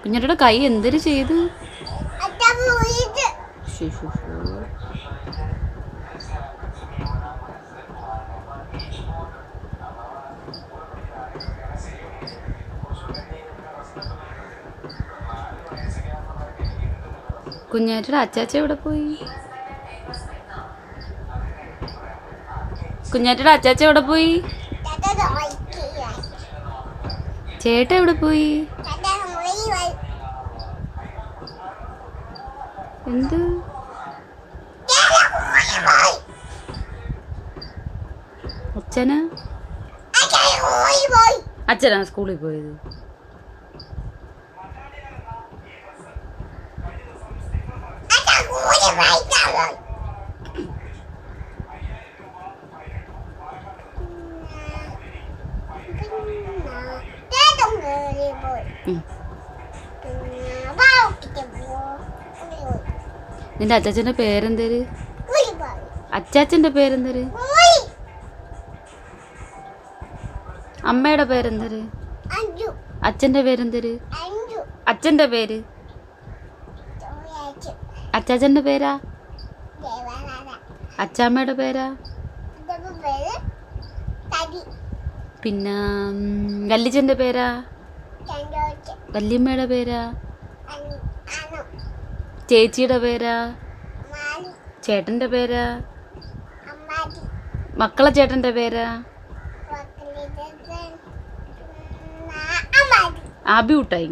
കുഞ്ഞേട്ടയുടെ കൈ എന്തൊരു ചെയ്തു? കുഞ്ഞേട്ടയുടെ അച്ചാച്ച എവിടെ പോയി? കുഞ്ഞേട്ടയുടെ അച്ചാച്ച എവിടെ പോയി? ചേട്ട എവിടെ പോയി? എന്ത് അച്ഛനാ? അച്ഛനാ സ്കൂളിൽ പോയത്? നിന്റെ അച്ചാച്ചന്റെ പേരെന്തേര്? അച്ചാച്ചന്റെ പേരെന്തേര്? അമ്മയുടെ പേരെന്തേര്? അച്ഛന്റെ പേരെന്തേര്? അച്ഛന്റെ പേര്? അച്ചാച്ചന്റെ പേരാ? അച്ചാമ്മയുടെ പേരാ? പിന്നെ വല്ലിച്ചന്റെ പേരാ? വല്യമ്മയുടെ പേരാ? ചേച്ചിയുടെ പേരാ? ചേട്ടന്റെ പേരാ? മക്കളെ ചേട്ടന്റെ പേരാ? ആബി ഊട്ടായി.